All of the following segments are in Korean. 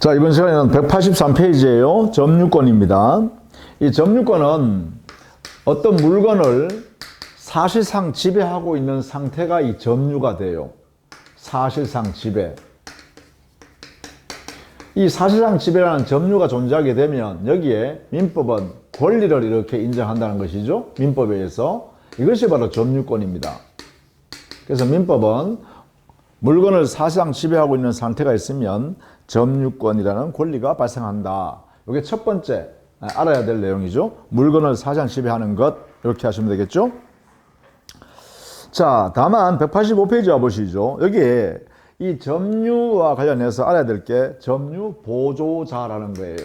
자, 이번 시간에는 183페이지예요. 점유권입니다. 이 점유권은 어떤 물건을 사실상 지배하고 있는 상태가 이 점유가 돼요. 사실상 지배. 이 사실상 지배라는 점유가 존재하게 되면 여기에 민법은 권리를 이렇게 인정한다는 것이죠. 민법에 의해서. 이것이 바로 점유권입니다. 그래서 민법은 물건을 사실상 지배하고 있는 상태가 있으면 점유권이라는 권리가 발생한다. 이게 첫 번째 알아야 될 내용이죠. 물건을 사실상 지배하는 것, 이렇게 하시면 되겠죠. 자, 다만 185페이지 와보시죠. 여기에 이 점유와 관련해서 알아야 될 게 점유 보조자라는 거예요.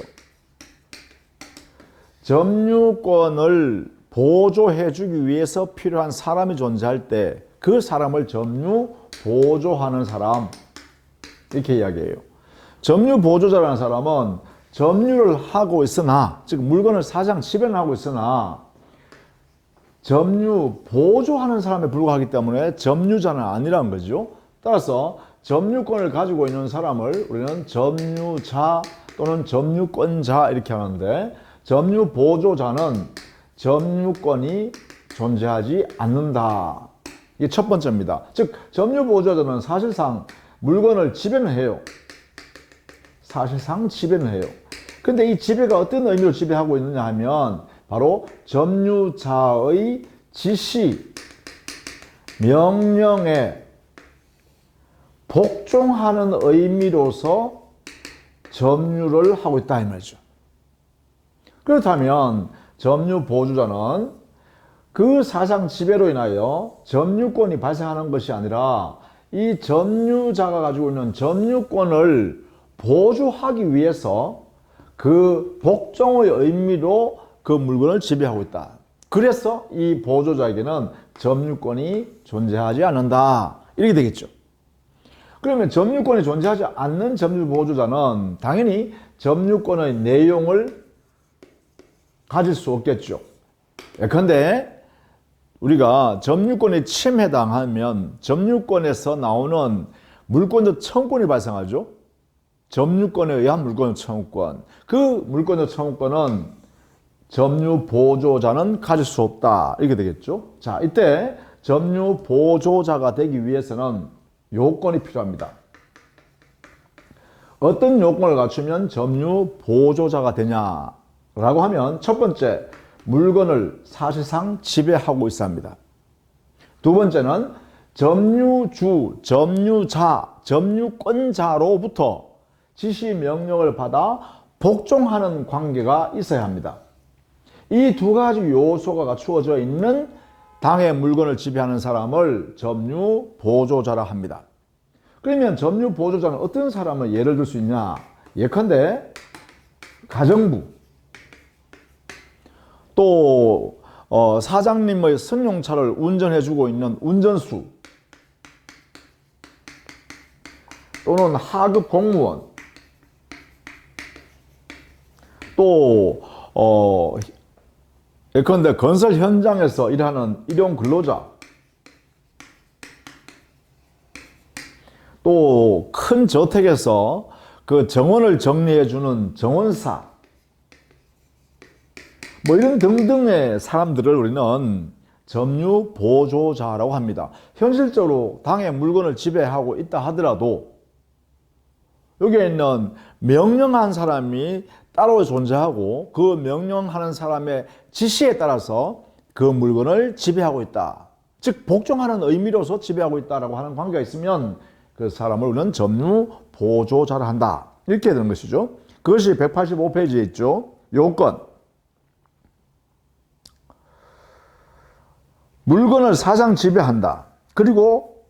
점유권을 보조해주기 위해서 필요한 사람이 존재할 때 그 사람을 점유 보조하는 사람, 이렇게 이야기해요. 점유 보조자라는 사람은 점유를 하고 있으나, 즉 물건을 사실상 지배는 하고 있으나 점유 보조하는 사람에 불과하기 때문에 점유자는 아니라는 거죠. 따라서 점유권을 가지고 있는 사람을 우리는 점유자 또는 점유권자 이렇게 하는데, 점유 보조자는 점유권이 존재하지 않는다. 이게 첫 번째입니다. 즉 점유 보조자는 사실상 물건을 지배는 해요. 사실상 지배는 해요. 근데 이 지배가 어떤 의미로 지배하고 있느냐 하면 바로 점유자의 지시, 명령에 복종하는 의미로서 점유를 하고 있다 이 말이죠. 그렇다면 점유 보조자는 그 사상 지배로 인하여 점유권이 발생하는 것이 아니라 이 점유자가 가지고 있는 점유권을 보조하기 위해서 그 복종의 의미로 그 물건을 지배하고 있다. 그래서 이 보조자에게는 점유권이 존재하지 않는다. 이렇게 되겠죠. 그러면 점유권이 존재하지 않는 점유 보조자는 당연히 점유권의 내용을 가질 수 없겠죠. 예컨대 우리가 점유권에 침해당하면 점유권에서 나오는 물권적 청구권이 발생하죠. 점유권에 의한 물권적 청구권. 그 물권적 청구권은 점유 보조자는 가질 수 없다. 이렇게 되겠죠. 자, 이때 점유 보조자가 되기 위해서는 요건이 필요합니다. 어떤 요건을 갖추면 점유 보조자가 되냐라고 하면 첫 번째, 물건을 사실상 지배하고 있어야 합니다. 두 번째는 점유주, 점유자, 점유권자로부터 지시 명령을 받아 복종하는 관계가 있어야 합니다. 이 두 가지 요소가 갖추어져 있는 당의 물건을 지배하는 사람을 점유 보조자라 합니다. 그러면 점유 보조자는 어떤 사람을 예를 들 수 있냐? 예컨대 가정부, 또 사장님의 승용차를 운전해주고 있는 운전수, 또는 하급 공무원, 또 예컨대 건설 현장에서 일하는 일용 근로자, 또 큰 저택에서 그 정원을 정리해주는 정원사, 뭐 이런 등등의 사람들을 우리는 점유 보조자라고 합니다. 현실적으로 당의 물건을 지배하고 있다 하더라도 여기에 있는 명령한 사람이 따로 존재하고 그 명령하는 사람의 지시에 따라서 그 물건을 지배하고 있다. 즉 복종하는 의미로서 지배하고 있다라고 하는 관계가 있으면 그 사람을 우리는 점유 보조자라 한다. 이렇게 되는 것이죠. 그것이 185페이지에 있죠. 요건. 물건을 사실상 지배한다. 그리고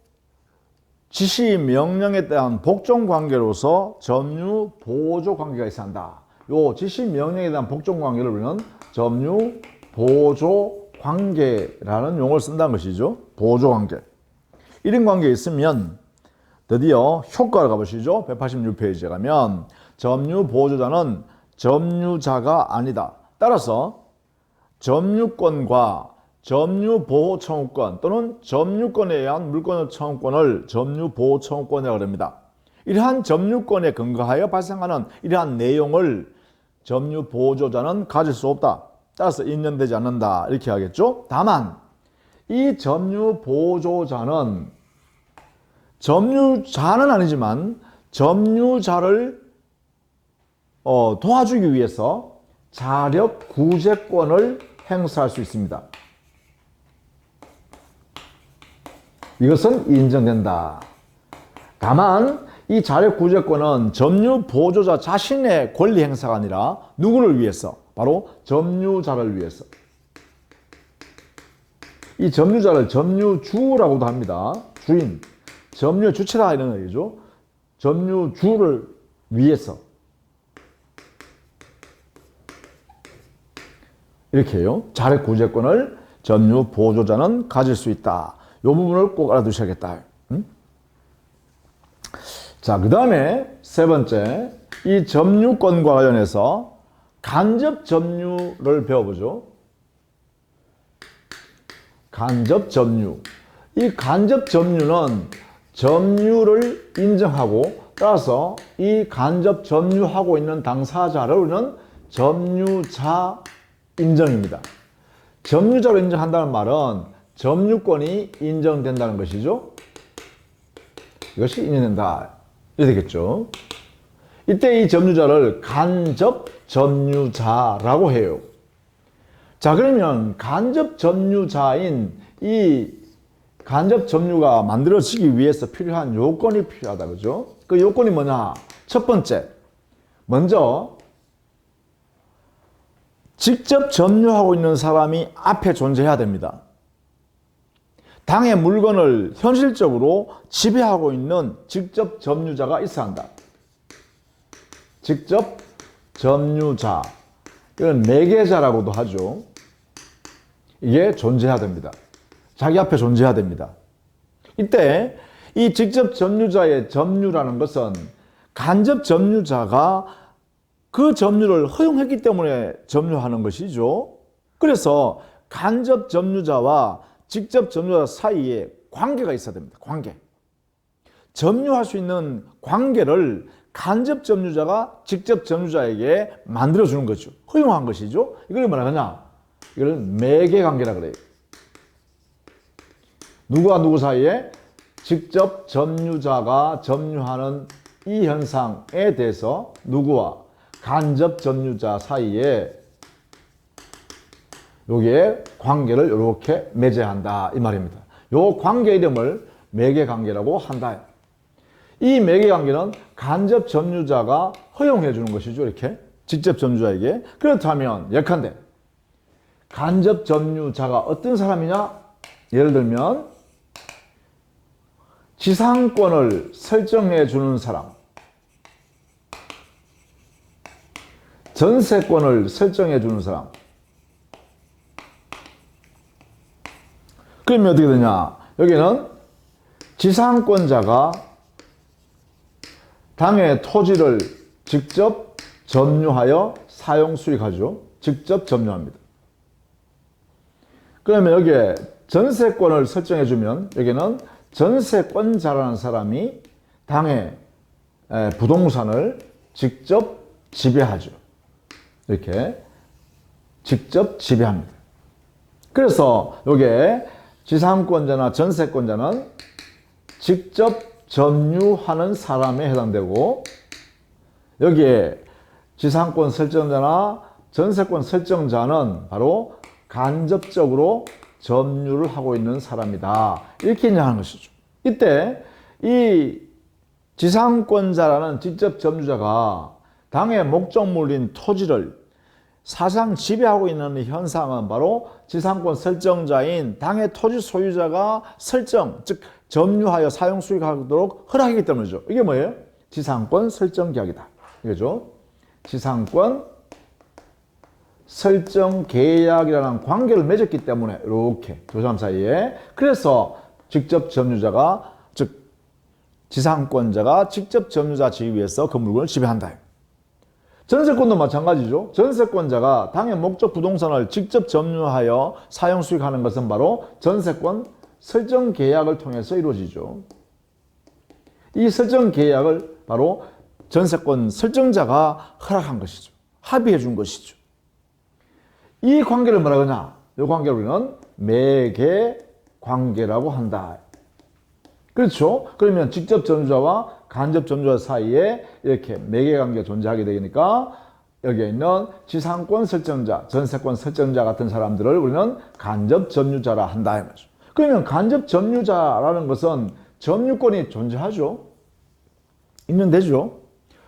지시 명령에 대한 복종 관계로서 점유 보조 관계가 있어야 한다. 요 지시 명령에 대한 복종 관계를 우리는 점유 보조 관계라는 용어를 쓴다는 것이죠. 보조 관계. 이런 관계가 있으면 드디어 효과를 가보시죠. 186페이지에 가면 점유 보조자는 점유자가 아니다. 따라서 점유권과 점유보호청구권 또는 점유권에 의한 물권의 청구권을 점유보호청구권이라고 합니다. 이러한 점유권에 근거하여 발생하는 이러한 내용을 점유 보조자는 가질 수 없다. 따라서 인정되지 않는다. 이렇게 하겠죠. 다만 이 점유 보조자는 점유자는 아니지만 점유자를 도와주기 위해서 자력 구제권을 행사할 수 있습니다. 이것은 인정된다. 다만 이 자력 구제권은 점유 보조자 자신의 권리 행사가 아니라 누구를 위해서? 바로 점유자를 위해서. 이 점유자를 점유주라고도 합니다. 주인, 점유의 주체다 이런 얘기죠. 점유주를 위해서. 이렇게 해요. 자력 구제권을 점유 보조자는 가질 수 있다. 이 부분을 꼭 알아두셔야겠다. 자, 그 다음에 세 번째, 이 점유권과 관련해서 간접 점유를 배워보죠. 간접 점유. 이 간접 점유는 점유를 인정하고 따라서 이 간접 점유하고 있는 당사자를 우리는 점유자 인정입니다. 점유자로 인정한다는 말은 점유권이 인정된다는 것이죠. 이것이 인정된다. 이렇게 되겠죠. 이때 이 점유자를 간접 점유자라고 해요. 자, 그러면 간접 점유자인 이 간접 점유가 만들어지기 위해서 필요한 요건이 필요하다. 그죠? 그 요건이 뭐냐? 첫 번째, 먼저 직접 점유하고 있는 사람이 앞에 존재해야 됩니다. 당의 물건을 현실적으로 지배하고 있는 직접 점유자가 있어야 한다. 직접 점유자. 이건 매개자라고도 하죠. 이게 존재해야 됩니다. 자기 앞에 존재해야 됩니다. 이때 이 직접 점유자의 점유라는 것은 간접 점유자가 그 점유를 허용했기 때문에 점유하는 것이죠. 그래서 간접 점유자와 직접 점유자 사이에 관계가 있어야 됩니다. 관계. 점유할 수 있는 관계를 간접 점유자가 직접 점유자에게 만들어주는 거죠. 허용한 것이죠. 이걸 뭐라 하냐? 이걸 매개관계라 그래요. 누구와 누구 사이에 직접 점유자가 점유하는 이 현상에 대해서 누구와 간접 점유자 사이에 여기에 관계를 이렇게 맺어야 이 말입니다. 요 관계 이름을 매개관계라고 한다. 이 매개관계는 간접 점유자가 허용해 주는 것이죠. 이렇게 직접 점유자에게. 그렇다면 예컨대 간접 점유자가 어떤 사람이냐? 예를 들면 지상권을 설정해 주는 사람, 전세권을 설정해 주는 사람. 그러면 어떻게 되냐? 여기는 지상권자가 당의 토지를 직접 점유하여 사용 수익하죠. 직접 점유합니다. 그러면 여기에 전세권을 설정해 주면 여기는 전세권자라는 사람이 당의 부동산을 직접 지배하죠. 이렇게 직접 지배합니다. 그래서 여기에 지상권자나 전세권자는 직접 점유하는 사람에 해당되고 여기에 지상권 설정자나 전세권 설정자는 바로 간접적으로 점유를 하고 있는 사람이다. 이렇게 인정하는 것이죠. 이때 이 지상권자라는 직접 점유자가 당의 목적물인 토지를 사실상 지배하고 있는 현상은 바로 지상권 설정자인 당의 토지 소유자가 설정, 즉 점유하여 사용 수익하도록 허락하기 때문이죠. 이게 뭐예요? 지상권 설정 계약이다. 이거죠. 지상권 설정 계약이라는 관계를 맺었기 때문에 이렇게 두 사람 사이에 그래서 직접 점유자가 즉 지상권자가 직접 점유자 지위 위해서 그 물건을 지배한다. 전세권도 마찬가지죠. 전세권자가 당의 목적 부동산을 직접 점유하여 사용 수익하는 것은 바로 전세권 설정 계약을 통해서 이루어지죠. 이 설정 계약을 바로 전세권 설정자가 허락한 것이죠. 합의해 준 것이죠. 이 관계를 뭐라 그러냐? 이 관계를 우리는 매개 관계라고 한다. 그렇죠? 그러면 직접 점유자와 간접 점유자 사이에 이렇게 매개 관계가 존재하게 되니까 여기에 있는 지상권 설정자, 전세권 설정자 같은 사람들을 우리는 간접 점유자라 한다. 그러면 간접 점유자라는 것은 점유권이 존재하죠. 인정되죠?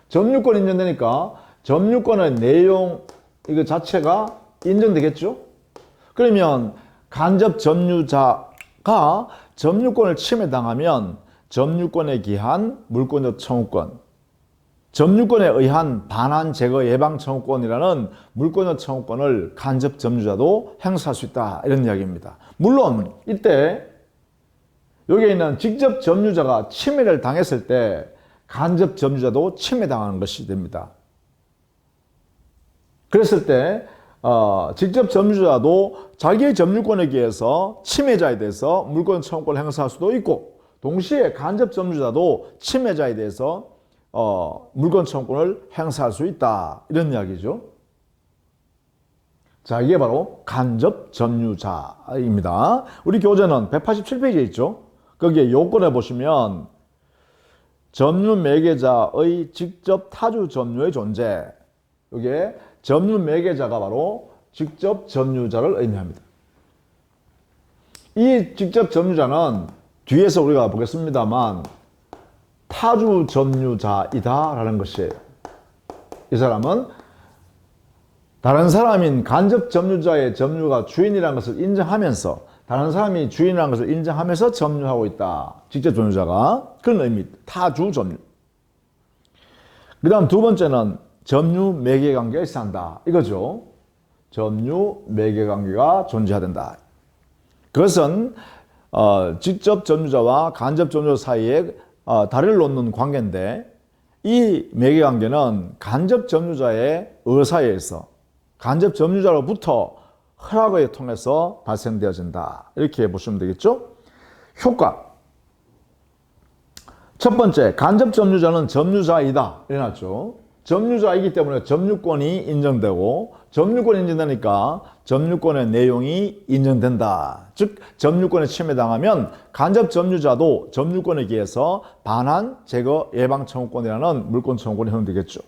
점유권이 인정되니까 점유권의 내용 이거 자체가 인정되겠죠? 그러면 간접 점유자가 점유권을 침해당하면 점유권에 기한 물권적 청구권, 점유권에 의한 반환 제거 예방 청구권이라는 물권적 청구권을 간접 점유자도 행사할 수 있다. 이런 이야기입니다. 물론 이때 여기에 있는 직접 점유자가 침해를 당했을 때 간접 점유자도 침해당하는 것이 됩니다. 그랬을 때 직접 점유자도 자기의 점유권에 기해서 침해자에 대해서 물권 청구권을 행사할 수도 있고 동시에 간접 점유자도 침해자에 대해서 물권 청구권을 행사할 수 있다. 이런 이야기죠. 자, 이게 바로 간접 점유자입니다. 우리 교재는 187페이지에 있죠. 거기에 요건에 보시면 점유 매개자의 직접 타주 점유의 존재. 이게 점유 매개자가 바로 직접 점유자를 의미합니다. 이 직접 점유자는 뒤에서 우리가 보겠습니다만 타주 점유자이다라는 것이에요. 이 사람은 다른 사람인 간접 점유자의 점유가 주인이라는 것을 인정하면서 다른 사람이 주인이라는 것을 인정하면서 점유하고 있다. 직접 점유자가 그런 의미입니다. 타주 점유. 그 다음 두 번째는 점유 매개 관계가 있어야 한다. 이거죠. 점유 매개 관계가 존재해야 된다. 그것은 직접 점유자와 간접 점유자 사이에 다리를 놓는 관계인데 이 매개 관계는 간접 점유자의 의사에 의해서 간접 점유자로부터 허락을 통해서 발생되어진다. 이렇게 보시면 되겠죠. 효과. 첫 번째, 간접 점유자는 점유자이다. 이래놨죠. 점유자이기 때문에 점유권이 인정되고 점유권이 인정되니까 점유권의 내용이 인정된다. 즉 점유권에 침해당하면 간접 점유자도 점유권에 기해서 반환, 제거, 예방 청구권이라는 물권 청구권이 허용되겠죠.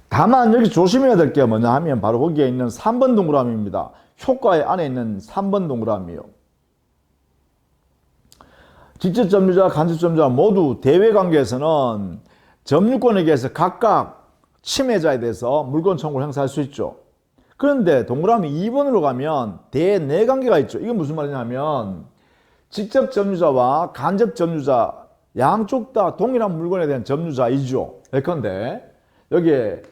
다만 여기 조심해야 될 게 뭐냐 하면 바로 거기에 있는 3번 동그라미입니다. 효과의 안에 있는 3번 동그라미요. 직접 점유자, 간접 점유자 모두 대외관계에서는 점유권에 의해서 각각 침해자에 대해서 물권 청구를 행사할 수 있죠. 그런데 동그라미 2번으로 가면 대내관계가 있죠. 이건 무슨 말이냐면 직접 점유자와 간접 점유자 양쪽 다 동일한 물건에 대한 점유자이죠. 예컨대 여기에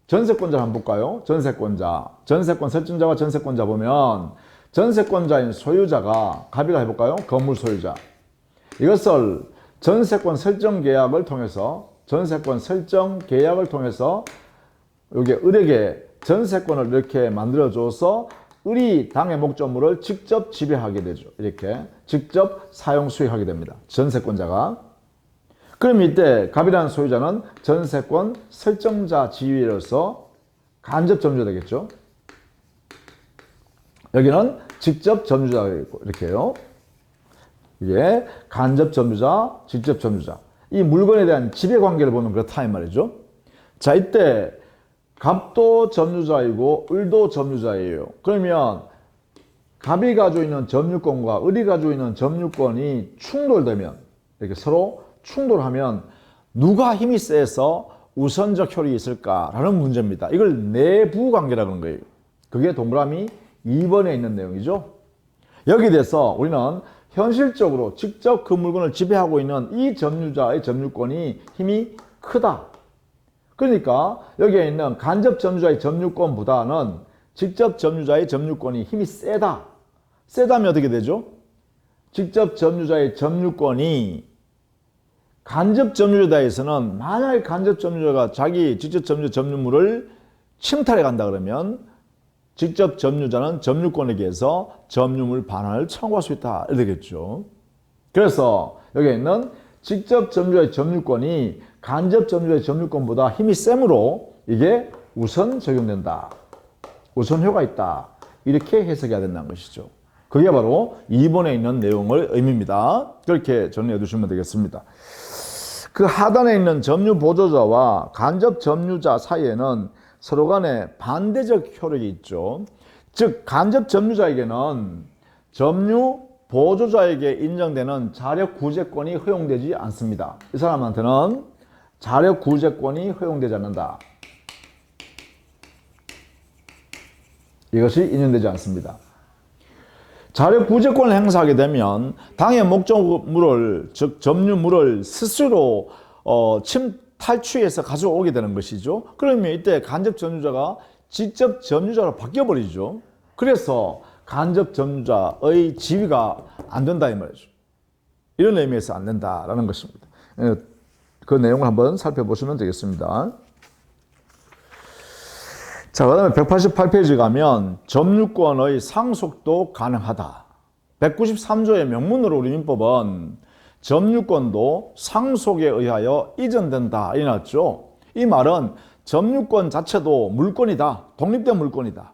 전세권자 한번 볼까요? 전세권자, 전세권 설정자와 전세권자 보면 전세권자인 소유자가 갑이라 해볼까요? 건물 소유자. 이것을 전세권 설정 계약을 통해서 여기 을에게 전세권을 이렇게 만들어줘서 을이 당의 목적물을 직접 지배하게 되죠. 이렇게 직접 사용 수익하게 됩니다. 전세권자가. 그럼 이때 갑이라는 소유자는 전세권 설정자 지위로서 간접 점유자 되겠죠. 여기는 직접 점유자가 되겠고 이렇게요. 이게 간접 점유자, 직접 점유자. 이 물건에 대한 지배 관계를 보면 그렇다 이 말이죠. 자, 이때 갑도 점유자이고 을도 점유자예요. 그러면 갑이 가지고 있는 점유권과 을이 가지고 있는 점유권이 충돌되면 이렇게 서로 충돌하면 누가 힘이 세서 우선적 효력이 있을까라는 문제입니다. 이걸 내부 관계라고 하는 거예요. 그게 동그라미 2번에 있는 내용이죠. 여기에 대해서 우리는 현실적으로 직접 그 물건을 지배하고 있는 이 점유자의 점유권이 힘이 크다. 그러니까 여기에 있는 간접 점유자의 점유권보다는 직접 점유자의 점유권이 힘이 세다. 세다면 어떻게 되죠? 직접 점유자의 점유권이 간접 점유자에서는 만약 간접 점유자가 자기 직접 점유자 점유물을 침탈해 간다 그러면 직접 점유자는 점유권에 의해서 점유물 반환을 청구할 수 있다. 이렇게 되겠죠. 그래서 여기에 있는 직접 점유자의 점유권이 간접 점유자의 점유권보다 힘이 세므로 이게 우선 적용된다. 우선효가 있다. 이렇게 해석해야 된다는 것이죠. 그게 바로 2번에 있는 내용을 의미입니다. 그렇게 정리해 두시면 되겠습니다. 그 하단에 있는 점유 보조자와 간접 점유자 사이에는 서로 간에 반대적 효력이 있죠. 즉 간접 점유자에게는 점유 보조자에게 인정되는 자력 구제권이 허용되지 않습니다. 이 사람한테는 자력 구제권이 허용되지 않는다. 이것이 인정되지 않습니다. 자력 구제권을 행사하게 되면 당의 목적물을, 즉 점유물을 스스로 탈취해서 가져오게 되는 것이죠. 그러면 이때 간접 점유자가 직접 점유자로 바뀌어버리죠. 그래서 간접 점유자의 지위가 안 된다 이 말이죠. 이런 의미에서 안 된다라는 것입니다. 그 내용을 한번 살펴보시면 되겠습니다. 자, 그 다음에 188페이지 가면 점유권의 상속도 가능하다. 193조의 명문으로 우리 민법은 점유권도 상속에 의하여 이전된다 이 나왔죠. 이 말은 점유권 자체도 물권이다. 독립된 물권이다.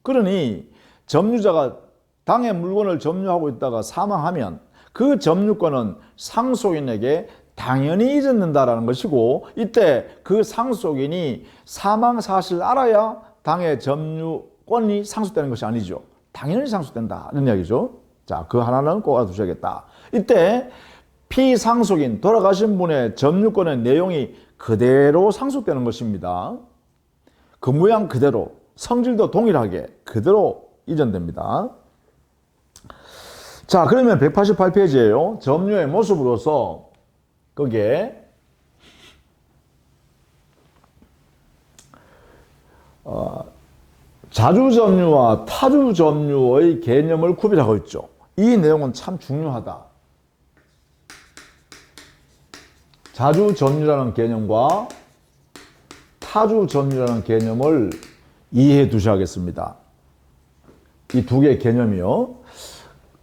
그러니 점유자가 당의 물건을 점유하고 있다가 사망하면 그 점유권은 상속인에게 당연히 이전된다라는 것이고, 이때 그 상속인이 사망 사실을 알아야 당의 점유권이 상속되는 것이 아니죠. 당연히 상속된다는 이야기죠. 자, 그 하나는 꼭 알아두셔야겠다. 이때 피상속인, 돌아가신 분의 점유권의 내용이 그대로 상속되는 것입니다. 그 모양 그대로, 성질도 동일하게 그대로 이전됩니다. 자, 그러면 188페이지예요. 점유의 모습으로서 거기에 자주점유와 타주점유의 개념을 구별하고 있죠. 이 내용은 참 중요하다. 자주점유라는 개념과 타주점유라는 개념을 이해해 두셔야겠습니다. 이 두 개의 개념이요.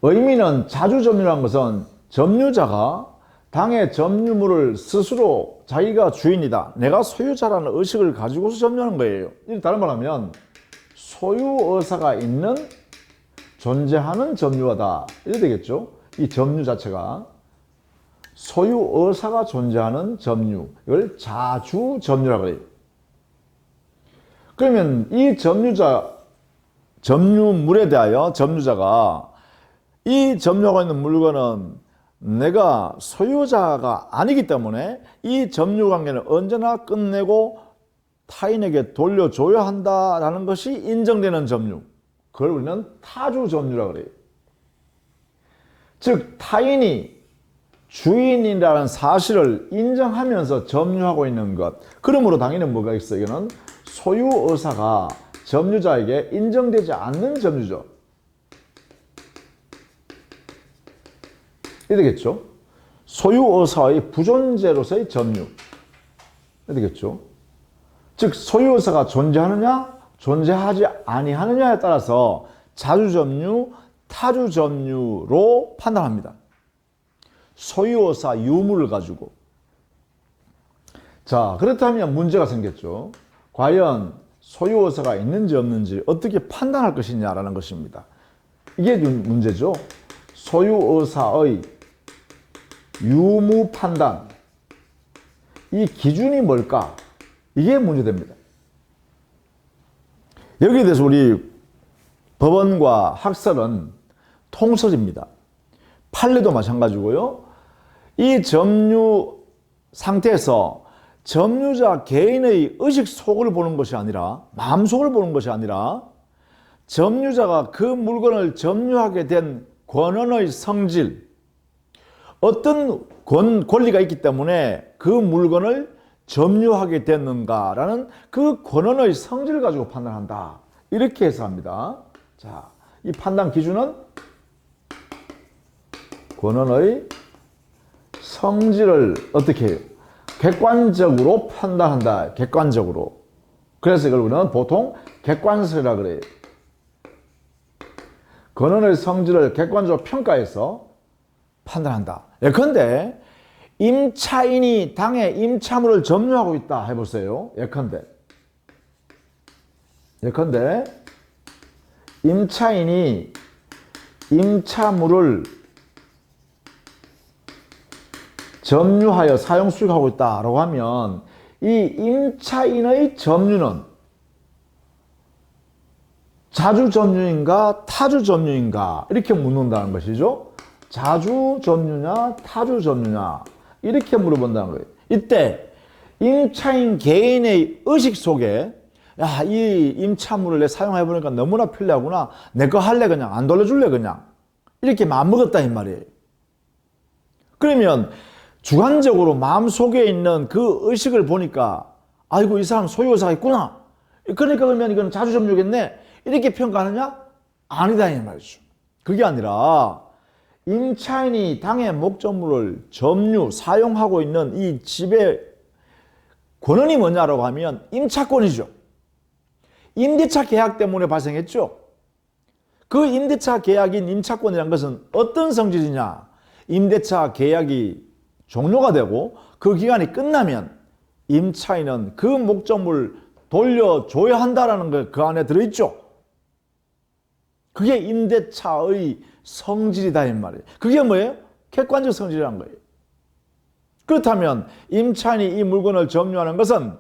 의미는 자주점유라는 것은 점유자가 당의 점유물을 스스로 자기가 주인이다, 내가 소유자라는 의식을 가지고서 점유하는 거예요. 다른 말하면 소유의사가 있는, 존재하는 점유하다 이래 되겠죠. 이 점유 자체가 소유의사가 존재하는 점유, 이걸 자주점유라고 해요. 그러면 이 점유물에 대하여 점유자가 이 점유하고 있는 물건은 내가 소유자가 아니기 때문에 이 점유 관계는 언제나 끝내고 타인에게 돌려줘야 한다라는 것이 인정되는 점유. 그걸 우리는 타주 점유라고 그래요. 즉 타인이 주인이라는 사실을 인정하면서 점유하고 있는 것. 그러므로 당연히 뭐가 있어요? 이거는 소유 의사가 점유자에게 인정되지 않는 점유죠. 이래 되겠죠? 소유의사의 부존재로서의 점유. 이래 되겠죠? 즉 소유의사가 존재하느냐 존재하지 아니하느냐에 따라서 자주점유, 타주점유로 판단합니다. 소유의사 유무를 가지고. 자, 그렇다면 문제가 생겼죠. 과연 소유의사가 있는지 없는지 어떻게 판단할 것이냐라는 것입니다. 이게 문제죠. 소유의사의 유무 판단, 이 기준이 뭘까? 이게 문제됩니다. 여기에 대해서 우리 법원과 학설은 통설입니다. 판례도 마찬가지고요. 이 점유 상태에서 점유자 개인의 의식 속을 보는 것이 아니라, 마음속을 보는 것이 아니라, 점유자가 그 물건을 점유하게 된 권한의 성질, 어떤 권리가 있기 때문에 그 물건을 점유하게 됐는가라는 그 권한의 성질을 가지고 판단한다. 이렇게 해석합니다. 자, 이 판단 기준은 권한의 성질을 어떻게 해요? 객관적으로 판단한다. 객관적으로. 그래서 이걸 우리는 보통 객관설이라고 그래요. 권한의 성질을 객관적으로 평가해서 판단한다. 예컨대 임차인이 당의 임차물을 점유하고 있다 해보세요. 예컨대 임차인이 임차물을 점유하여 사용 수익하고 있다라고 하면 이 임차인의 점유는 자주 점유인가 타주 점유인가 이렇게 묻는다는 것이죠. 자주 점유냐 타주 점유냐 이렇게 물어본다는 거예요. 이때 임차인 개인의 의식 속에 야, 이 임차물을 내 사용해 보니까 너무나 편리하구나. 내 거 할래 그냥 안 돌려줄래 그냥 이렇게 마음먹었다 이 말이에요. 그러면 주관적으로 마음속에 있는 그 의식을 보니까 아이고 이 사람 소유의사가 있구나. 그러니까 그러면 이건 자주 점유겠네. 이렇게 평가하느냐? 아니다 이 말이죠. 그게 아니라 임차인이 당의 목적물을 점유, 사용하고 있는 이 집의 권한이 뭐냐라고 하면 임차권이죠. 임대차 계약 때문에 발생했죠. 그 임대차 계약인 임차권이라는 것은 어떤 성질이냐? 임대차 계약이 종료가 되고 그 기간이 끝나면 임차인은 그 목적물을 돌려줘야 한다는 게 그 안에 들어있죠. 그게 임대차의 성질이다 이 말이에요. 그게 뭐예요? 객관적 성질이라는 거예요. 그렇다면 임차인이 이 물건을 점유하는 것은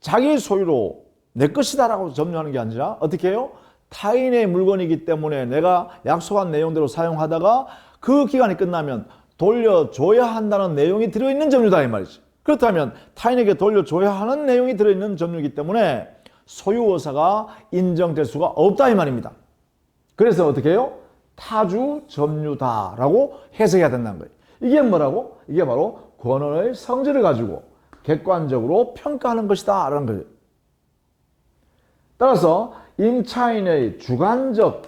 자기 소유로 내 것이다라고 점유하는 게 아니라 어떻게 해요? 타인의 물건이기 때문에 내가 약속한 내용대로 사용하다가 그 기간이 끝나면 돌려줘야 한다는 내용이 들어있는 점유다 이 말이지. 그렇다면 타인에게 돌려줘야 하는 내용이 들어있는 점유이기 때문에 소유의사가 인정될 수가 없다 이 말입니다. 그래서 어떻게 해요? 타주 점유다라고 해석해야 된다는 거예요. 이게 뭐라고? 이게 바로 권한의 성질을 가지고 객관적으로 평가하는 것이다 라는 거예요. 따라서 임차인의 주관적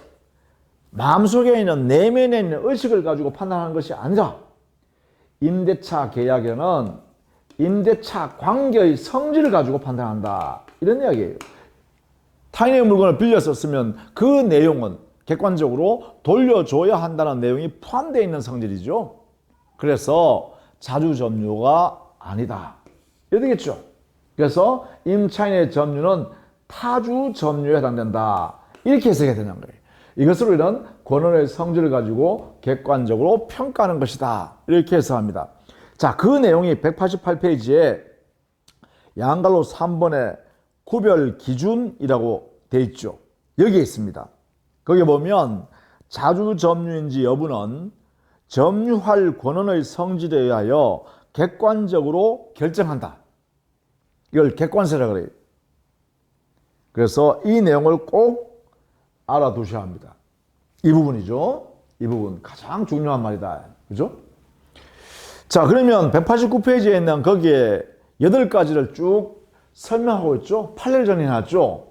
마음속에 있는 내면에 있는 의식을 가지고 판단하는 것이 아니라 임대차 계약에는 임대차 관계의 성질을 가지고 판단한다 이런 이야기예요. 타인의 물건을 빌려서 쓰면 그 내용은 객관적으로 돌려줘야 한다는 내용이 포함되어 있는 성질이죠. 그래서 자주 점유가 아니다. 이렇게 되겠죠. 그래서 임차인의 점유는 타주 점유에 해당된다. 이렇게 해석해야 되는 거예요. 이것으로 우리는 권한의 성질을 가지고 객관적으로 평가하는 것이다. 이렇게 해석합니다. 자, 그 내용이 188페이지에 양갈로 3번의 구별 기준이라고 되어 있죠. 여기에 있습니다. 거기 보면 자주 점유인지 여부는 점유할 권한의 성질에 의하여 객관적으로 결정한다. 이걸 객관세라고 그래요. 그래서 이 내용을 꼭 알아두셔야 합니다. 이 부분이죠. 이 부분 가장 중요한 말이다. 그죠? 자, 그러면 189페이지에 있는 거기에 8가지를 쭉 설명하고 있죠. 판례전이 나왔죠.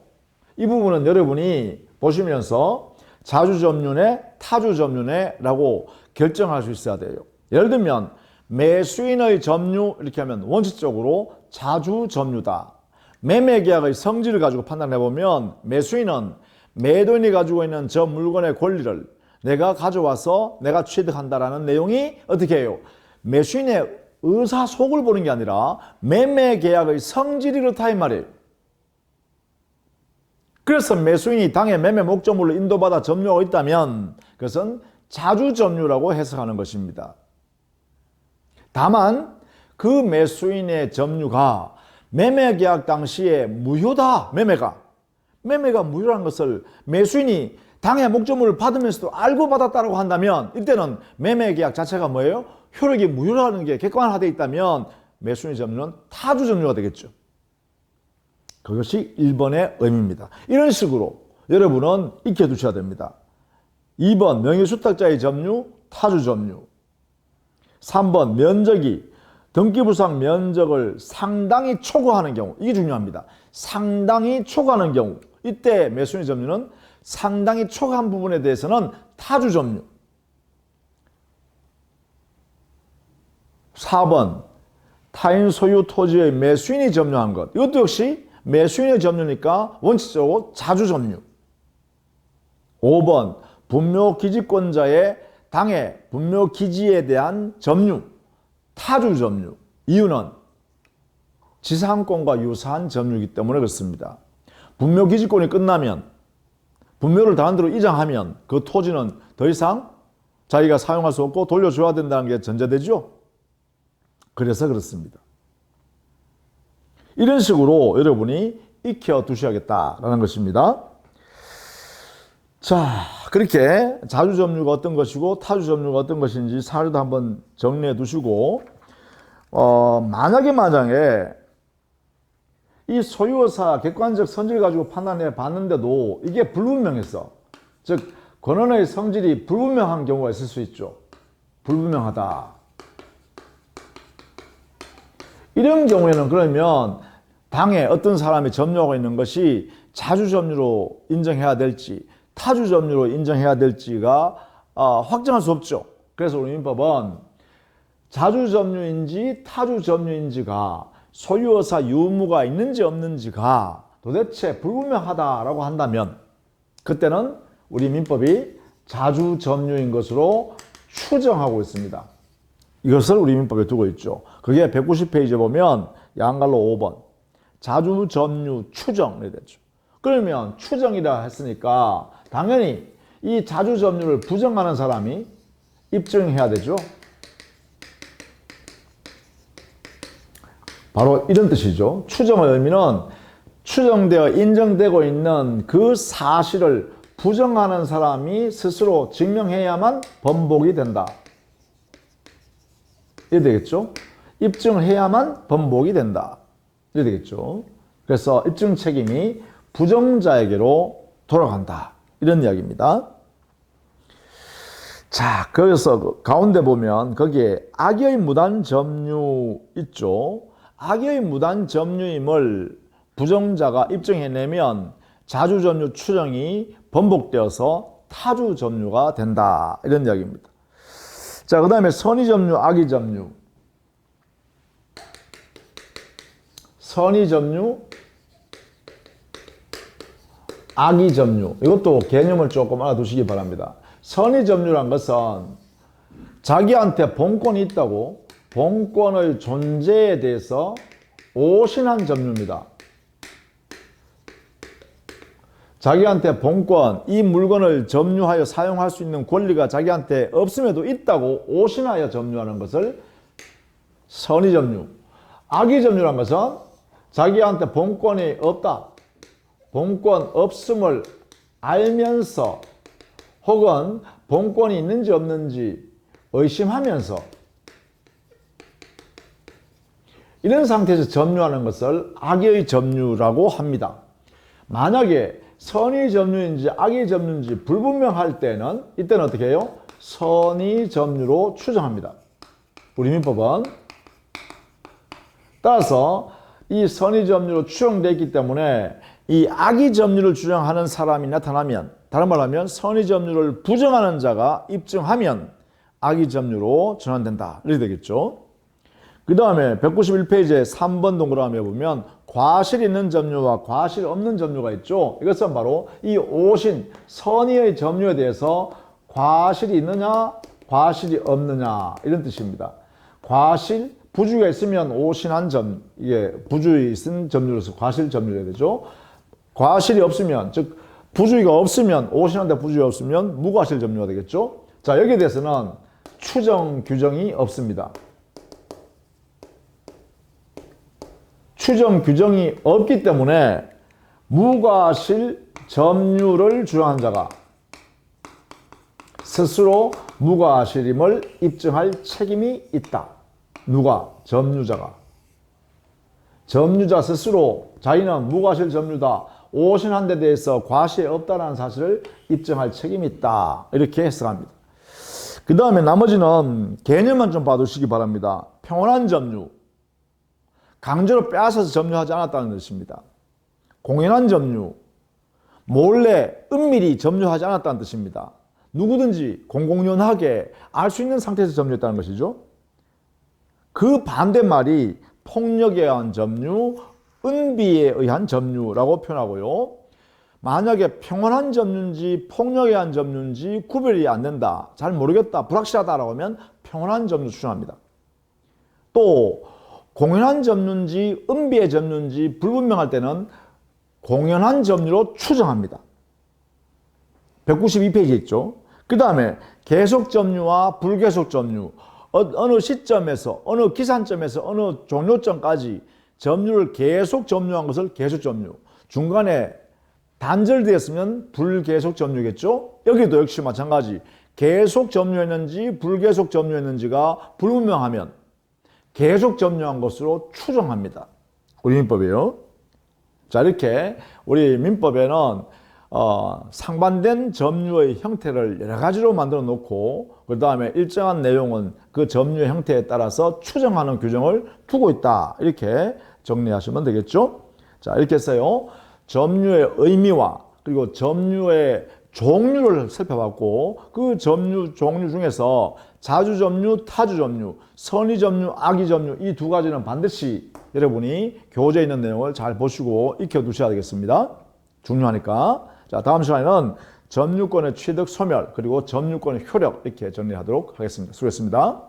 이 부분은 여러분이 보시면서 자주 점유네, 타주 점유네 라고 결정할 수 있어야 돼요. 예를 들면 매수인의 점유 이렇게 하면 원칙적으로 자주 점유다. 매매계약의 성질을 가지고 판단해보면 매수인은 매도인이 가지고 있는 저 물건의 권리를 내가 가져와서 내가 취득한다라는 내용이 어떻게 해요? 매수인의 의사속을 보는 게 아니라 매매계약의 성질이 그렇다 이 말이에요. 그래서 매수인이 당의 매매 목적물로 인도받아 점유하고 있다면 그것은 자주 점유라고 해석하는 것입니다. 다만 그 매수인의 점유가 매매계약 당시에 무효다. 매매가 무효라는 것을 매수인이 당의 목적물을 받으면서도 알고 받았다고 한다면 이때는 매매계약 자체가 뭐예요? 효력이 무효라는 게 객관화되어 있다면 매수인의 점유는 타주 점유가 되겠죠. 그것이 1번의 의미입니다. 이런 식으로 여러분은 익혀두셔야 됩니다. 2번 명의수탁자의 점유, 타주 점유. 3번 면적이 등기부상 면적을 상당히 초과하는 경우, 이게 중요합니다. 상당히 초과하는 경우, 이때 매수인의 점유는 상당히 초과한 부분에 대해서는 타주 점유. 4번 타인 소유 토지의 매수인이 점유한 것, 이것도 역시 매수인의 점유니까 원칙적으로 자주 점유. 5번 분묘기지권자의 당의 분묘기지에 대한 점유. 타주 점유. 이유는 지상권과 유사한 점유이기 때문에 그렇습니다. 분묘 기지권이 끝나면, 분묘를 다른 데로 이장하면 그 토지는 더 이상 자기가 사용할 수 없고 돌려줘야 된다는 게 전제되죠. 그래서 그렇습니다. 이런 식으로 여러분이 익혀 두셔야겠다라는 것입니다. 자, 그렇게 자주점유가 어떤 것이고 타주점유가 어떤 것인지 사례도 한번 정리해 두시고, 만약에 이 소유의사 객관적 성질을 가지고 판단해 봤는데도 이게 불분명했어. 즉, 권한의 성질이 불분명한 경우가 있을 수 있죠. 불분명하다. 이런 경우에는 그러면 당에 어떤 사람이 점유하고 있는 것이 자주점유로 인정해야 될지 타주점유로 인정해야 될지가 확정할 수 없죠. 그래서 우리 민법은 자주점유인지 타주점유인지가 소유의사 유무가 있는지 없는지가 도대체 불분명하다라고 한다면 그때는 우리 민법이 자주점유인 것으로 추정하고 있습니다. 이것을 우리 민법에 두고 있죠. 그게 190페이지에 보면 양갈로 5번 자주점유 추정이 되죠. 그러면 추정이라 했으니까 당연히 이 자주점유를 부정하는 사람이 입증해야 되죠. 바로 이런 뜻이죠. 추정의 의미는 추정되어 인정되고 있는 그 사실을 부정하는 사람이 스스로 증명해야만 번복이 된다. 이래 되겠죠? 입증을 해야만 번복이 된다. 이래 되겠죠? 그래서 입증 책임이 부정자에게로 돌아간다. 이런 이야기입니다. 자, 그래서 가운데 보면 거기에 악의 무단 점유 있죠? 악의 무단 점유임을 부정자가 입증해내면 자주점유 추정이 번복되어서 타주점유가 된다. 이런 이야기입니다. 자, 그 다음에 선의점유, 악의점유. 선의점유, 악의점유. 이것도 개념을 조금 알아두시기 바랍니다. 선의점유란 것은 자기한테 본권이 있다고 본권의 존재에 대해서 오신한 점유입니다. 자기한테 본권, 이 물건을 점유하여 사용할 수 있는 권리가 자기한테 없음에도 있다고 오신하여 점유하는 것을 선의점유. 악의점유란 것은 자기한테 본권이 없다. 본권 없음을 알면서 혹은 본권이 있는지 없는지 의심하면서 이런 상태에서 점유하는 것을 악의 점유라고 합니다. 만약에 선의 점유인지 악의 점유인지 불분명할 때는 이때는 어떻게 해요? 선의 점유로 추정합니다. 우리 민법은 따라서 이 선의 점유로 추정되어 있기 때문에 이 악의 점유를 주장하는 사람이 나타나면, 다른 말로 하면 선의 점유를 부정하는 자가 입증하면 악의 점유로 전환된다. 이렇게 되겠죠. 그 다음에 191페이지에 3번 동그라미에 보면 과실 있는 점유와 과실 없는 점유가 있죠. 이것은 바로 이 오신 선의의 점유에 대해서 과실이 있느냐 과실이 없느냐 이런 뜻입니다. 과실, 부주의가 있으면 오신한 점, 이게 부주의 있은 점유로서 과실 점유가 되죠. 과실이 없으면, 즉 부주의가 없으면, 오신한데 부주의가 없으면 무과실 점유가 되겠죠. 자, 여기에 대해서는 추정 규정이 없습니다. 추정 규정이 없기 때문에 무과실 점유를 주장한 자가 스스로 무과실임을 입증할 책임이 있다. 누가? 점유자가. 점유자 스스로 자기는 무과실 점유다. 오신한 데 대해서 과실이 없다는 사실을 입증할 책임이 있다. 이렇게 해석합니다. 그 다음에 나머지는 개념만 좀 봐두시기 바랍니다. 평온한 점유. 강제로 빼앗아서 점유하지 않았다는 뜻입니다. 공연한 점유. 몰래 은밀히 점유하지 않았다는 뜻입니다. 누구든지 공공연하게 알 수 있는 상태에서 점유했다는 것이죠. 그 반대말이 폭력에 의한 점유, 은비에 의한 점유라고 표현하고요. 만약에 평온한 점유인지 폭력에 의한 점유인지 구별이 안 된다, 잘 모르겠다, 불확실하다라고 하면 평온한 점유 추천합니다. 또 공연한 점유인지 은비의 점유인지 불분명할 때는 공연한 점유로 추정합니다. 192페이지 있죠. 그 다음에 계속 점유와 불계속 점유, 어느 시점에서 어느 기산점에서 어느 종료점까지 점유를 계속 점유한 것을 계속 점유, 중간에 단절되었으면 불계속 점유겠죠. 여기도 역시 마찬가지, 계속 점유했는지 불계속 점유했는지가 불분명하면 계속 점유한 것으로 추정합니다. 우리 민법이에요. 자, 이렇게 우리 민법에는 상반된 점유의 형태를 여러 가지로 만들어 놓고 그 다음에 일정한 내용은 그 점유의 형태에 따라서 추정하는 규정을 두고 있다. 이렇게 정리하시면 되겠죠. 자, 이렇게 해서요, 점유의 의미와 그리고 점유의 종류를 살펴봤고 그 점유 종류 중에서 자주점유, 타주점유, 선의점유, 악의점유 이 두 가지는 반드시 여러분이 교재에 있는 내용을 잘 보시고 익혀두셔야 되겠습니다. 중요하니까. 자, 다음 시간에는 점유권의 취득 소멸 그리고 점유권의 효력 이렇게 정리하도록 하겠습니다. 수고했습니다.